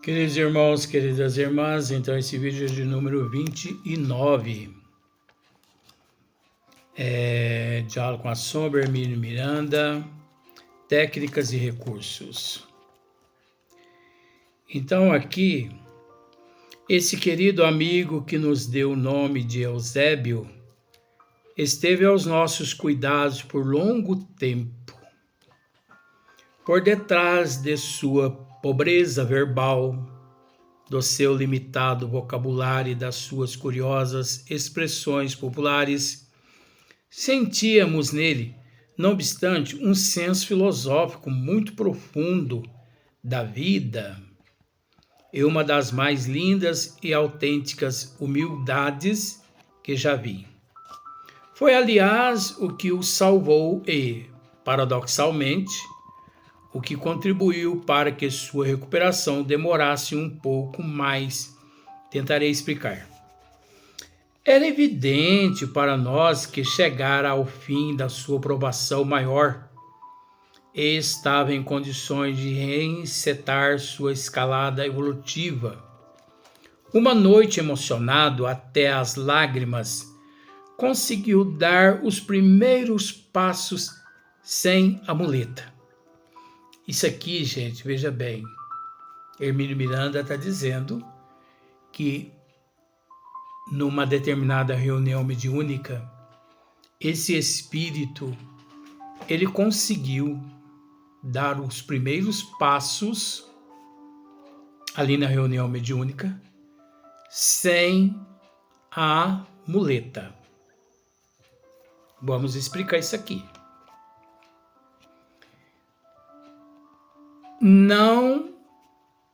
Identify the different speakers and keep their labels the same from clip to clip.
Speaker 1: Queridos irmãos, queridas irmãs, então esse vídeo é de número 29. Diálogo com a Sombra, Hermínio Miranda, técnicas e recursos. Então aqui, esse querido amigo que nos deu o nome de Eusébio, esteve aos nossos cuidados por longo tempo. Por detrás de sua pobreza verbal, do seu limitado vocabulário e das suas curiosas expressões populares, sentíamos nele, não obstante, um senso filosófico muito profundo da vida e uma das mais lindas e autênticas humildades que já vi. Foi, aliás, o que o salvou e, paradoxalmente, o que contribuiu para que sua recuperação demorasse um pouco mais. Tentarei explicar. Era evidente para nós que chegara ao fim da sua provação maior e estava em condições de reencetar sua escalada evolutiva. Uma noite, emocionado até as lágrimas, conseguiu dar os primeiros passos sem a muleta. Isso aqui, gente, veja bem, Hermínio Miranda está dizendo que numa determinada reunião mediúnica, esse espírito, ele conseguiu dar os primeiros passos ali na reunião mediúnica sem a muleta. Vamos explicar isso aqui.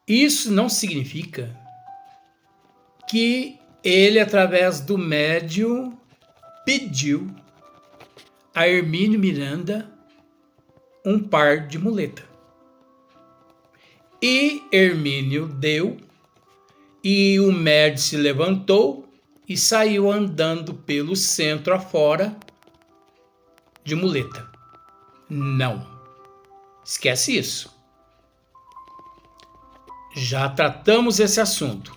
Speaker 1: Isso não significa que ele, através do médium, pediu a Hermínio Miranda um par de muleta. E Hermínio deu, e o médium se levantou e saiu andando pelo centro afora de muleta. Não. Esquece isso. Já tratamos esse assunto.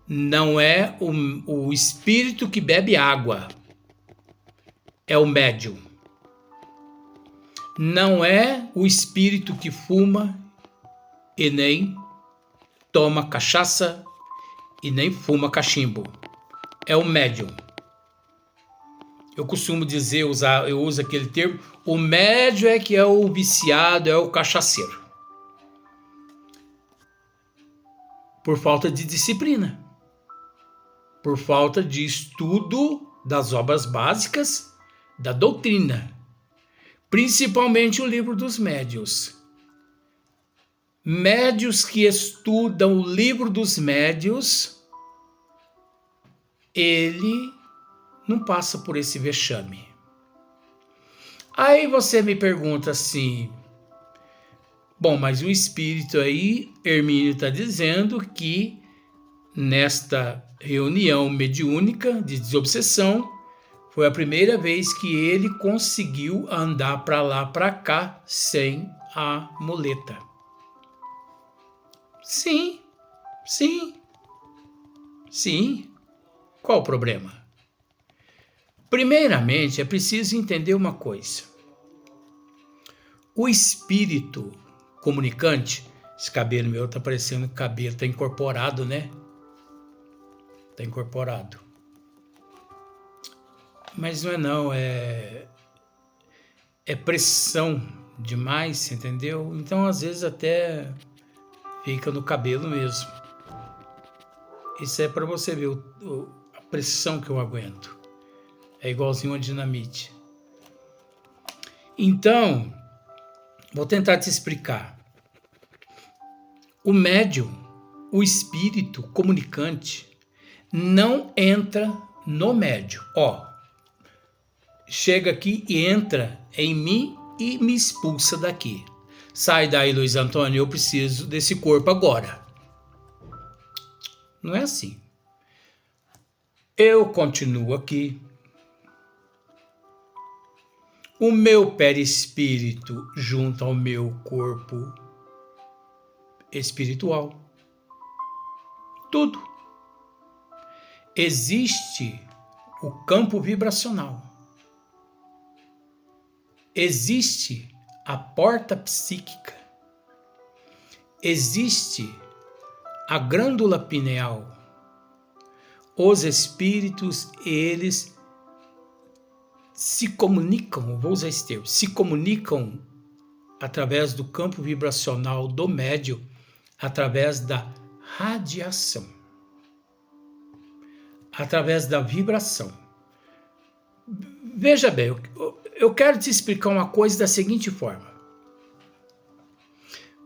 Speaker 1: Não é o espírito que bebe água, é o médium. Não é o espírito que fuma e nem toma cachaça e nem fuma cachimbo. É o médium. Eu costumo dizer, eu uso aquele termo, o médium é que é o viciado, é o cachaceiro. Por falta de disciplina. Por falta de estudo das obras básicas da doutrina, principalmente o livro dos médiuns. Médiuns que estudam o livro dos médiuns, ele não passa por esse vexame. Aí você me pergunta assim, bom, mas o espírito aí, Hermínio está dizendo que nesta reunião mediúnica de desobsessão, foi a primeira vez que ele conseguiu andar para lá, para cá, sem a muleta. Sim. Qual o problema? Primeiramente, é preciso entender uma coisa. O espírito comunicante, esse cabelo meu está parecendo cabelo, está incorporado, né? Está incorporado. Mas não é pressão demais, entendeu? Então, às vezes, até fica no cabelo mesmo. Isso é para você ver a pressão que eu aguento. É igualzinho a dinamite. Então, vou tentar te explicar. O médium, o espírito comunicante, não entra no médium. Chega aqui e entra em mim e me expulsa daqui. Sai daí, Luiz Antônio, eu preciso desse corpo agora. Não é assim. Eu continuo aqui. O meu perispírito junto ao meu corpo espiritual. Tudo. Existe o campo vibracional. Existe a porta psíquica. Existe a glândula pineal. Os espíritos, eles se comunicam, vou usar esse termo, se comunicam através do campo vibracional do médium, através da radiação, através da vibração. Veja bem, eu quero te explicar uma coisa da seguinte forma.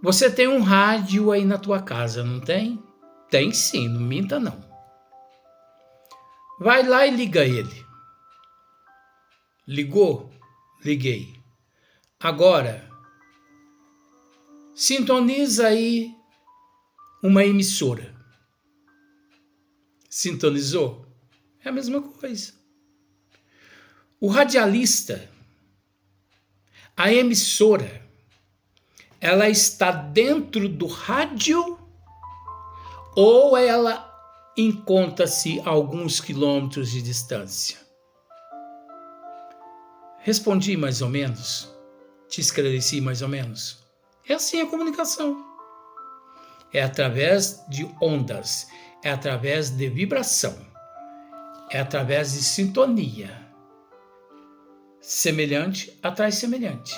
Speaker 1: Você tem um rádio aí na tua casa, não tem? Tem sim, não minta não. Vai lá e liga ele. Ligou? Liguei. Agora, sintoniza aí uma emissora. Sintonizou? É a mesma coisa. O radialista, a emissora, ela está dentro do rádio ou ela encontra-se a alguns quilômetros de distância? Respondi mais ou menos? Te esclareci mais ou menos? É assim a comunicação. É através de ondas, é através de vibração, é através de sintonia. Semelhante atrai semelhante.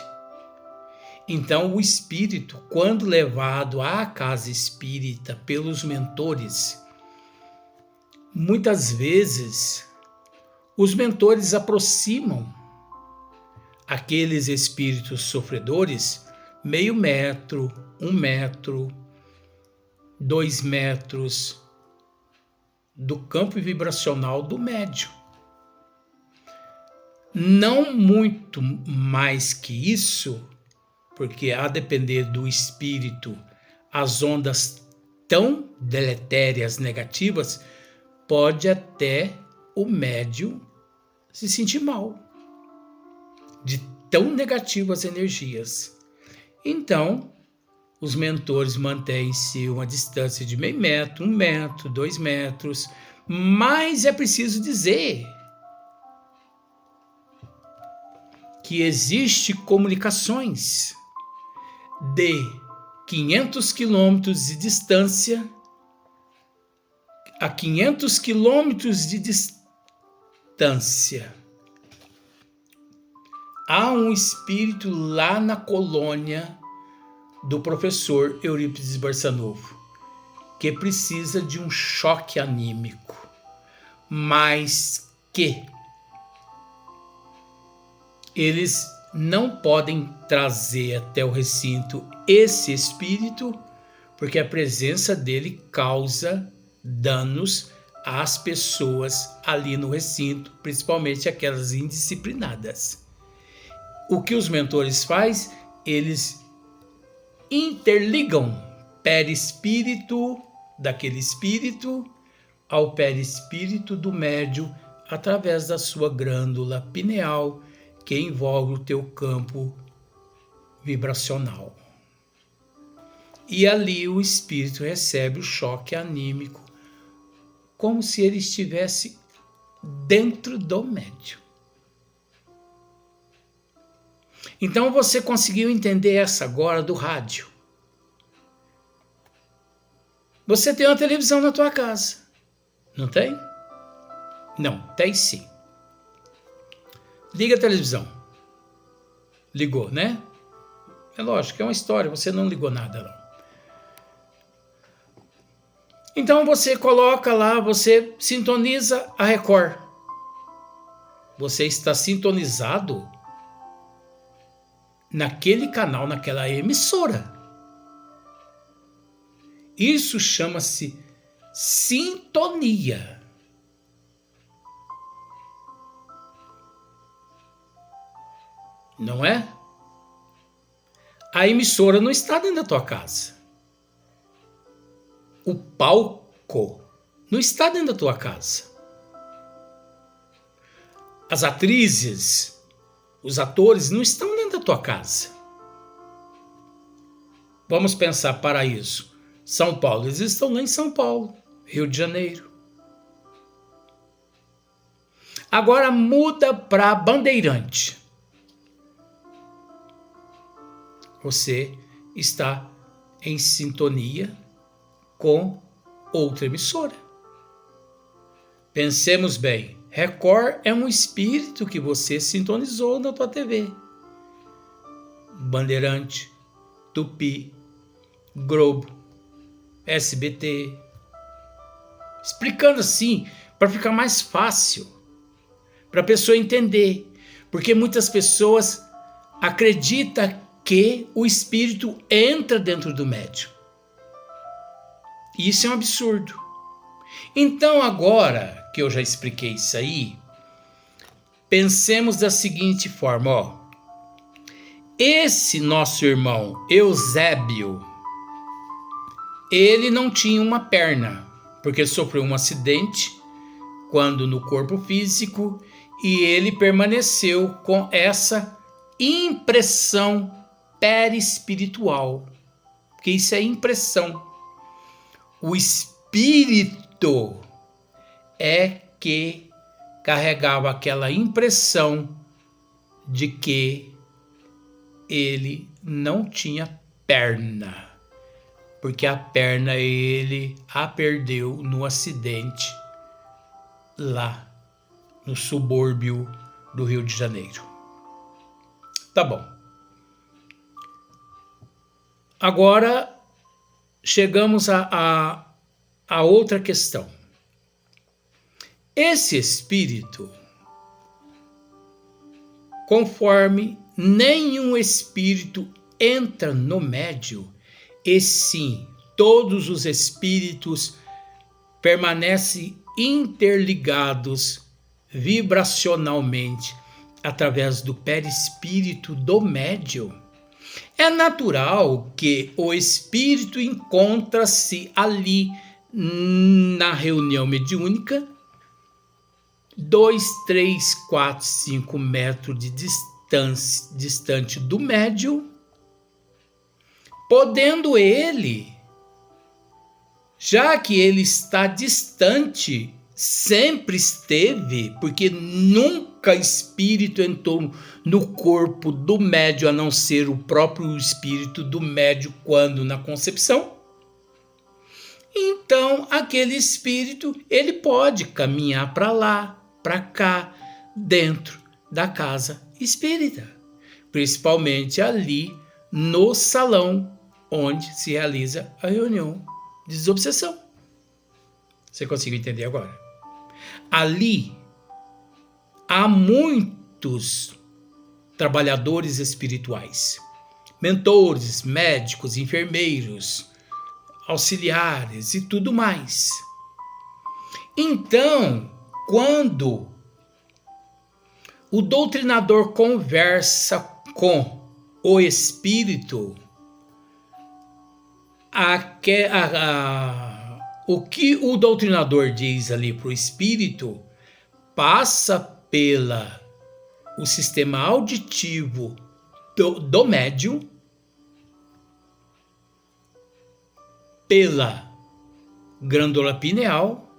Speaker 1: Então, o espírito, quando levado à casa espírita pelos mentores, muitas vezes os mentores aproximam aqueles espíritos sofredores meio metro, 1 metro, 2 metros do campo vibracional do médium. Não muito mais que isso, porque a depender do espírito, as ondas tão deletérias, negativas, pode até o médium se sentir mal, de tão negativas as energias. Então, os mentores mantêm-se uma distância de meio metro, 1 metro, 2 metros, mas é preciso dizer que existe comunicações de 500 quilômetros de distância a 500 quilômetros de distância. Há um espírito lá na colônia do professor Eurípides Barçanufo que precisa de um choque anímico, mas que eles não podem trazer até o recinto esse espírito, porque a presença dele causa danos às pessoas ali no recinto, principalmente aquelas indisciplinadas. O que os mentores fazem? Eles interligam perispírito daquele espírito ao perispírito do médium através da sua glândula pineal, que envolve o teu campo vibracional. E ali o espírito recebe o choque anímico, como se ele estivesse dentro do médium. Então você conseguiu entender essa agora do rádio. Você tem uma televisão na tua casa, não tem? Não, tem sim. Liga a televisão. Ligou, né? É lógico, é uma história, você não ligou nada, não. Então você coloca lá, você sintoniza a Record. Você está sintonizado naquele canal, naquela emissora. Isso chama-se sintonia. Não é? A emissora não está dentro da tua casa. O palco não está dentro da tua casa. As atrizes, os atores não estão dentro da tua casa. Vamos pensar Paraíso, São Paulo. Eles estão lá em São Paulo. Rio de Janeiro. Agora muda para Bandeirante. Você está em sintonia com outra emissora. Pensemos bem, Record é um espírito que você sintonizou na tua TV. Bandeirante, Tupi, Globo, SBT. Explicando assim, para ficar mais fácil, para a pessoa entender. Porque muitas pessoas acreditam que o espírito entra dentro do médium. Isso é um absurdo. Então agora que eu já expliquei isso aí, pensemos da seguinte forma, ó. Esse nosso irmão Eusébio, ele não tinha uma perna, porque sofreu um acidente quando no corpo físico e ele permaneceu com essa impressão perispiritual, porque isso é impressão. O espírito é que carregava aquela impressão de que ele não tinha perna, porque a perna ele a perdeu no acidente lá no subúrbio do Rio de Janeiro. Tá bom. Agora chegamos a outra questão. Esse espírito, conforme nenhum espírito entra no médium, e sim, todos os espíritos permanecem interligados vibracionalmente através do perispírito do médium. É natural que o espírito encontra-se ali na reunião mediúnica 2, 3, 4, 5 metros de distância distante do médium, podendo ele, já que ele está distante, sempre esteve, porque nunca espírito entrou no corpo do médium, a não ser o próprio espírito do médium quando na concepção. Então, aquele espírito, ele pode caminhar para lá, para cá, dentro da casa espírita, principalmente ali no salão onde se realiza a reunião de desobsessão. Você conseguiu entender agora? Ali há muitos trabalhadores espirituais, mentores, médicos, enfermeiros, auxiliares e tudo mais. Então, quando o doutrinador conversa com o espírito, o que o doutrinador diz ali para o espírito passa pelo sistema auditivo do médium, pela glândula pineal,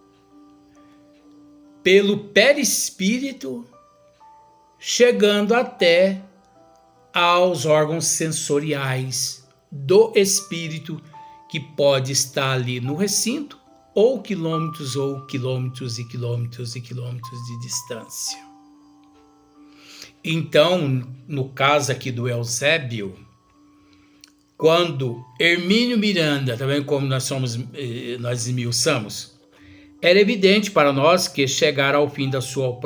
Speaker 1: pelo perispírito, chegando até aos órgãos sensoriais do espírito, que pode estar ali no recinto, ou quilômetros e quilômetros e quilômetros de distância. Então, no caso aqui do Eusébio, quando Hermínio Miranda, também como nós esmiuçamos, era evidente para nós que chegara ao fim da sua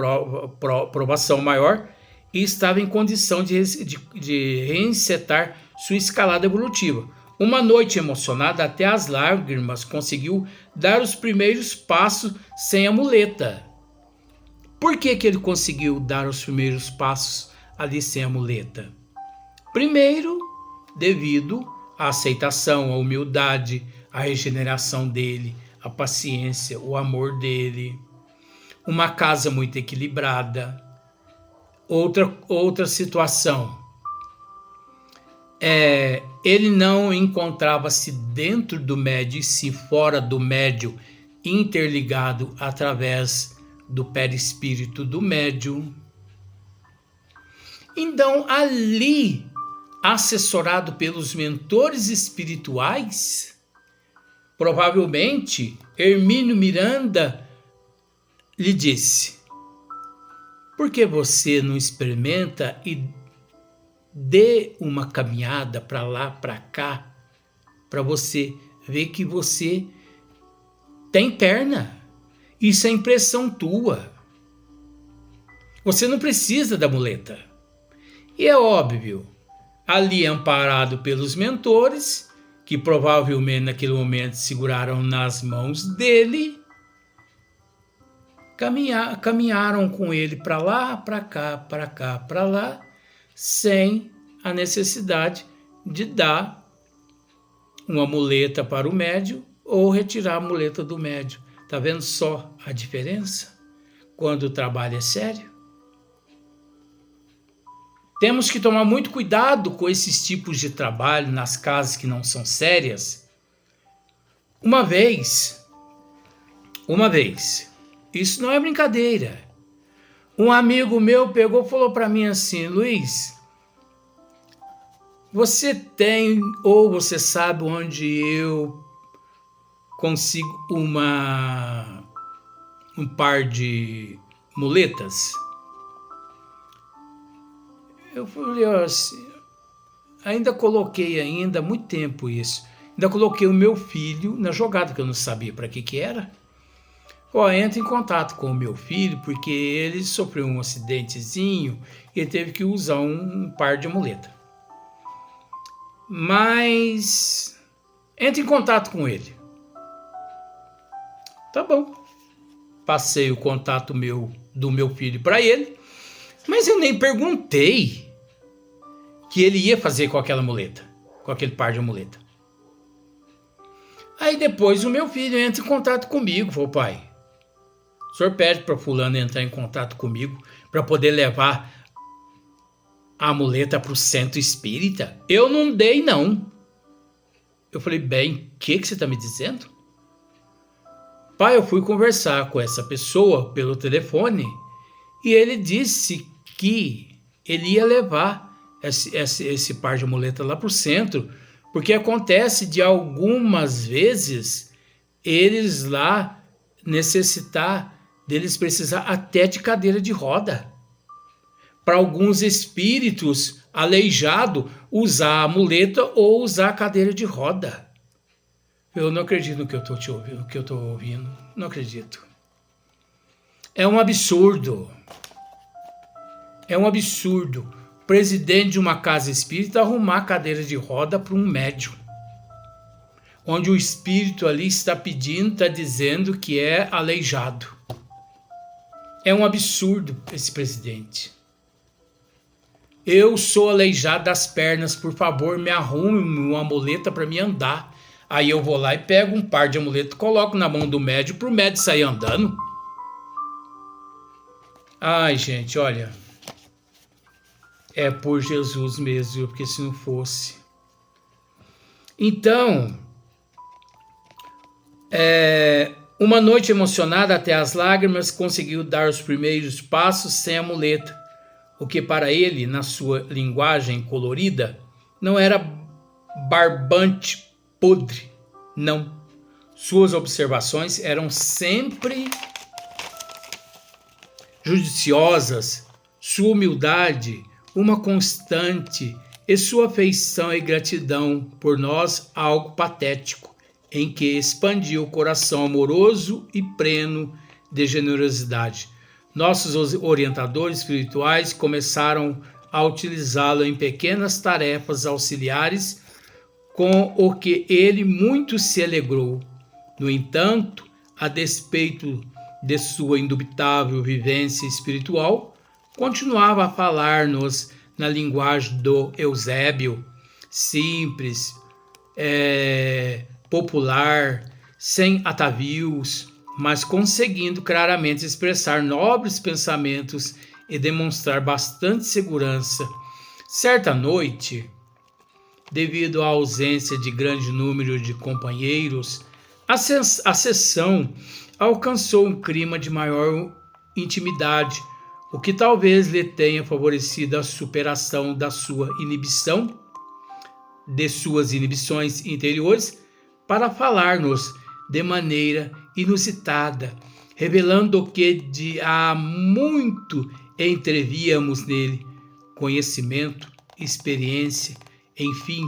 Speaker 1: provação maior e estava em condição de reencetar sua escalada evolutiva. Uma noite emocionada até as lágrimas, conseguiu dar os primeiros passos sem a muleta. Por que ele conseguiu dar os primeiros passos ali sem a muleta? Primeiro, devido à aceitação, à humildade, à regeneração dele, à paciência, o amor dele, uma casa muito equilibrada. Outra situação, ele não encontrava-se dentro do médio, e sim fora do médio, interligado através do perispírito do médium. Então, ali, assessorado pelos mentores espirituais, provavelmente Hermínio Miranda lhe disse: por que você não experimenta e dê uma caminhada para lá, para cá, para você ver que você tem perna? Isso é impressão tua. Você não precisa da muleta. E é óbvio, ali amparado pelos mentores, que provavelmente naquele momento seguraram nas mãos dele, caminharam com ele para lá, para cá, para lá, sem a necessidade de dar uma muleta para o médium ou retirar a muleta do médium. Tá vendo só a diferença? Quando o trabalho é sério. Temos que tomar muito cuidado com esses tipos de trabalho nas casas que não são sérias. Uma vez, isso não é brincadeira, um amigo meu pegou e falou para mim assim: Luiz, você tem ou você sabe onde eu consigo um par de muletas? Eu falei assim, ainda coloquei há muito tempo isso. Ainda coloquei o meu filho na jogada, que eu não sabia para que era. Entra em contato com o meu filho, porque ele sofreu um acidentezinho e ele teve que usar um par de muleta. Mas entra em contato com ele. Tá bom. Passei o contato do meu filho para ele, mas eu nem perguntei que ele ia fazer com aquela muleta, com aquele par de muleta. Aí depois o meu filho entra em contato comigo, falou: pai, o senhor pede para fulano entrar em contato comigo para poder levar a muleta para o centro espírita? Eu não dei, não. Eu falei: bem, o que você está me dizendo? Pai, eu fui conversar com essa pessoa pelo telefone e ele disse que ele ia levar esse par de muleta lá para o centro, porque acontece de algumas vezes eles lá deles precisar até de cadeira de roda. Para alguns espíritos aleijados usar a muleta ou usar a cadeira de roda. Eu não acredito no que eu estou ouvindo. Não acredito. É um absurdo. É um absurdo. Presidente de uma casa espírita arrumar cadeira de roda para um médium, onde o espírito ali está pedindo, está dizendo que é aleijado. É um absurdo esse presidente. Eu sou aleijado das pernas, por favor, me arrume uma muleta para me andar. Aí eu vou lá e pego um par de amuleto, coloco na mão do médium para o médium sair andando. Ai, gente, olha... é por Jesus mesmo, porque se não fosse. Então, uma noite emocionada até as lágrimas, conseguiu dar os primeiros passos sem a muleta, o que para ele, na sua linguagem colorida, não era barbante podre, não. Suas observações eram sempre judiciosas, sua humildade uma constante, e sua afeição e gratidão por nós algo patético, em que expandiu o coração amoroso e pleno de generosidade. Nossos orientadores espirituais começaram a utilizá-lo em pequenas tarefas auxiliares, com o que ele muito se alegrou. No entanto, a despeito de sua indubitável vivência espiritual, continuava a falar-nos na linguagem do Eusébio, simples, popular, sem atavios, mas conseguindo claramente expressar nobres pensamentos e demonstrar bastante segurança. Certa noite, devido à ausência de grande número de companheiros A sessão alcançou um clima de maior intimidade, o que talvez lhe tenha favorecido a superação da sua inibição, de suas inibições interiores, para falar-nos de maneira inusitada, revelando o que de há muito entrevíamos nele: conhecimento, experiência, enfim,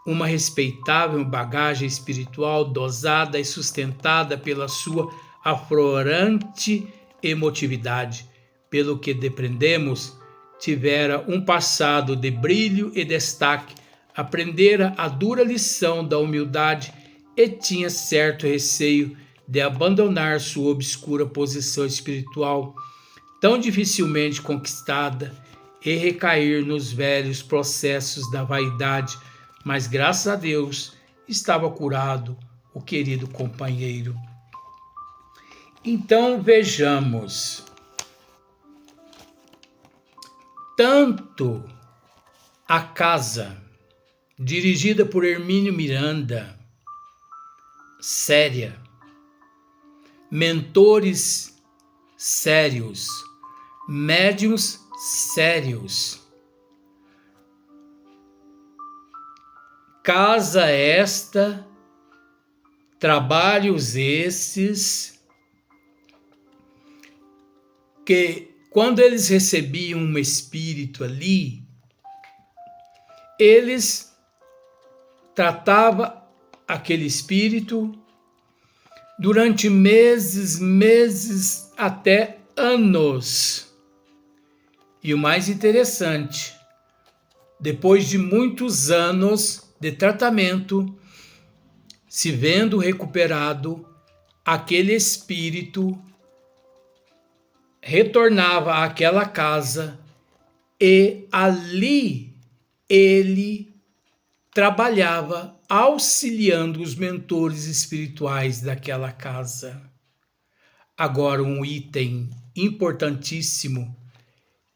Speaker 1: uma respeitável bagagem espiritual dosada e sustentada pela sua aflorante emotividade. Pelo que depreendemos, tivera um passado de brilho e destaque, aprendera a dura lição da humildade e tinha certo receio de abandonar sua obscura posição espiritual, tão dificilmente conquistada, e recair nos velhos processos da vaidade, mas graças a Deus estava curado o querido companheiro. Então vejamos, tanto a casa dirigida por Hermínio Miranda, séria, mentores sérios, médiuns sérios. Casa esta, trabalhos esses, que quando eles recebiam um espírito ali, eles tratavam aquele espírito durante meses, até anos. E o mais interessante, depois de muitos anos de tratamento, se vendo recuperado, aquele espírito retornava àquela casa e ali ele trabalhava auxiliando os mentores espirituais daquela casa. Agora, um item importantíssimo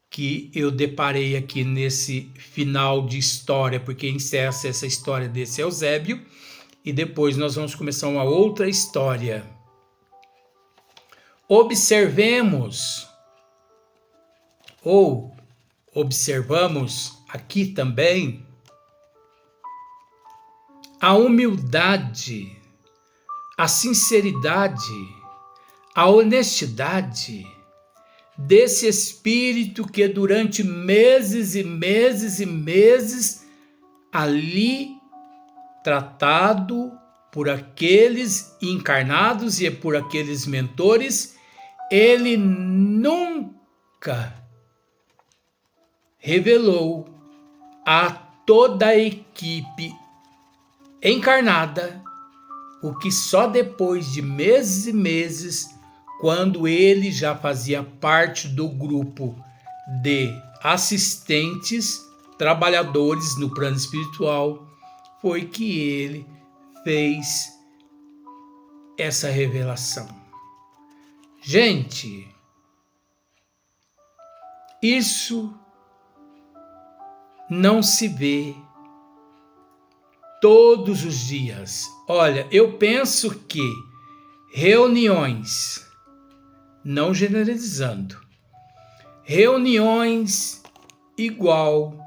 Speaker 1: que eu deparei aqui nesse final de história, porque encerra essa história desse Eusébio, e depois nós vamos começar uma outra história. Observamos, ou observamos aqui também, a humildade, a sinceridade, a honestidade desse espírito que durante meses ali tratado por aqueles encarnados e por aqueles mentores, ele nunca revelou a toda a equipe encarnada o que só depois de meses, quando ele já fazia parte do grupo de assistentes, trabalhadores no plano espiritual, foi que ele fez essa revelação. Gente, isso não se vê todos os dias. Olha, eu penso que reuniões, não generalizando, reuniões igual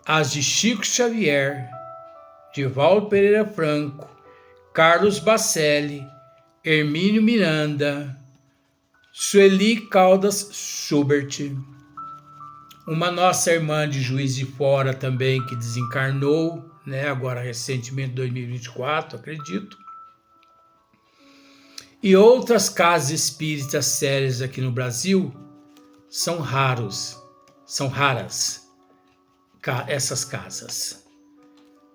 Speaker 1: às de Chico Xavier, Divaldo Pereira Franco, Carlos Bacelli, Hermínio Miranda, Sueli Caldas Schubert, uma nossa irmã de Juiz de Fora também que desencarnou, agora recentemente, 2024, acredito. E outras casas espíritas sérias aqui no Brasil são raras essas casas,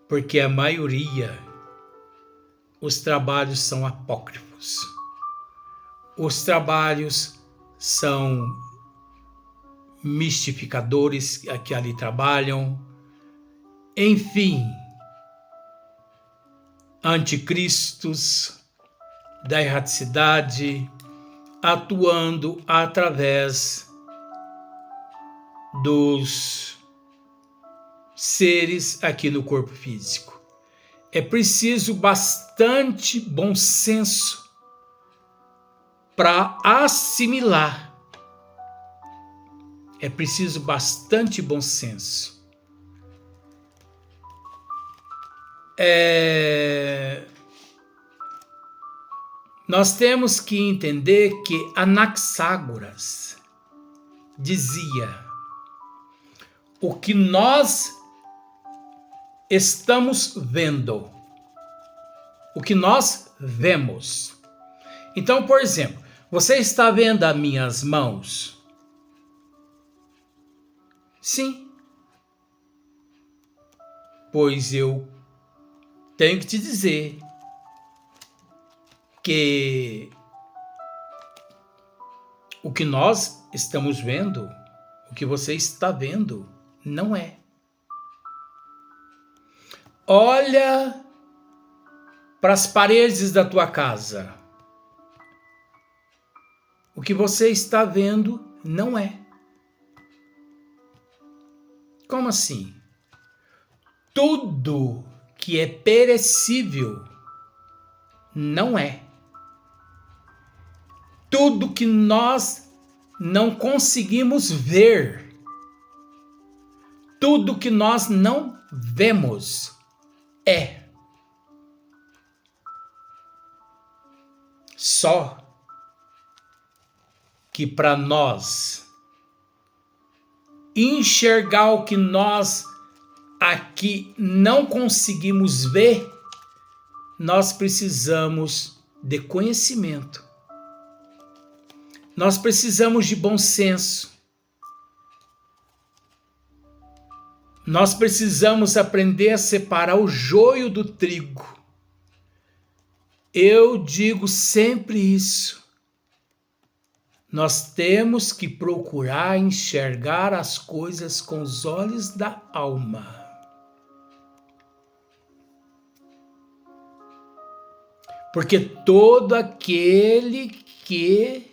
Speaker 1: porque a maioria, os trabalhos são apócrifos, os trabalhos são mistificadores que ali trabalham, enfim, anticristos da erraticidade, atuando através dos seres aqui no corpo físico. É preciso bastante bom senso para assimilar. É preciso bastante bom senso. Nós temos que entender que Anaxágoras dizia: o que nós estamos vendo, o que nós vemos. Então, por exemplo, você está vendo as minhas mãos? Sim. Pois eu tenho que te dizer que o que nós estamos vendo, o que você está vendo, não é. Olha para as paredes da tua casa. O que você está vendo não é. Como assim? Tudo que é perecível não é. Tudo que nós não conseguimos ver, tudo que nós não vemos é. Só que para nós enxergar o que nós aqui não conseguimos ver, nós precisamos de conhecimento. Nós precisamos de bom senso. Nós precisamos aprender a separar o joio do trigo. Eu digo sempre isso. Nós temos que procurar enxergar as coisas com os olhos da alma. Porque todo aquele que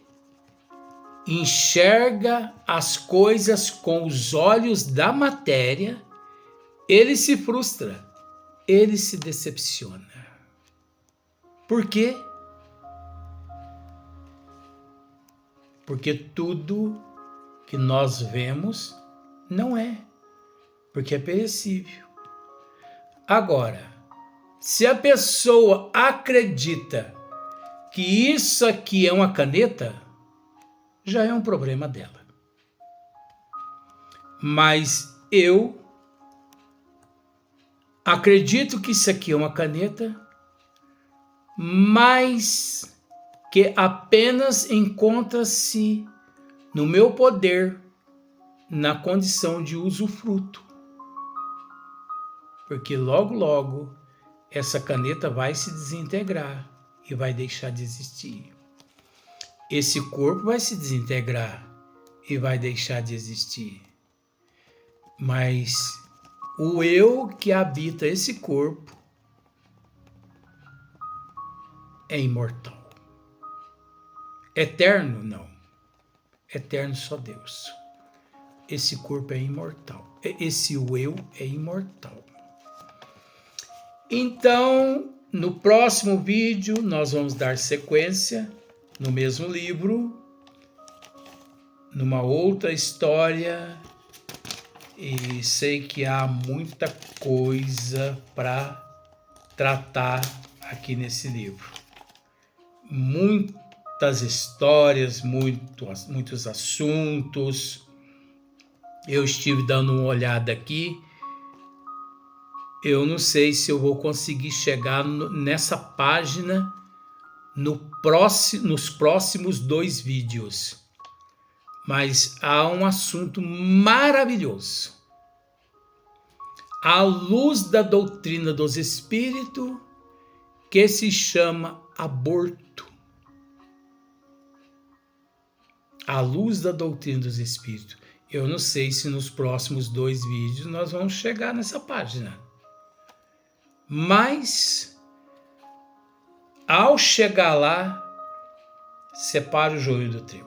Speaker 1: enxerga as coisas com os olhos da matéria, ele se frustra, ele se decepciona. Por quê? Porque tudo que nós vemos não é, porque é perecível. Agora, se a pessoa acredita que isso aqui é uma caneta, já é um problema dela. Mas eu acredito que isso aqui é uma caneta, mas que apenas encontra-se no meu poder, na condição de usufruto. Porque logo, logo, essa caneta vai se desintegrar e vai deixar de existir. Esse corpo vai se desintegrar e vai deixar de existir. Mas o eu que habita esse corpo é imortal. Eterno, não. Eterno só Deus. Esse corpo é imortal. Esse eu é imortal. Então, no próximo vídeo, nós vamos dar sequência no mesmo livro, numa outra história, e sei que há muita coisa para tratar aqui nesse livro. Muitas histórias, muitos assuntos. Eu estive dando uma olhada aqui. Eu não sei se eu vou conseguir chegar nessa página nos próximos 2 vídeos. Mas há um assunto maravilhoso. À luz da doutrina dos espíritos, que se chama aborto. À luz da doutrina dos espíritos. Eu não sei se nos próximos 2 vídeos nós vamos chegar nessa página. Mas, ao chegar lá, separe o joio do trigo.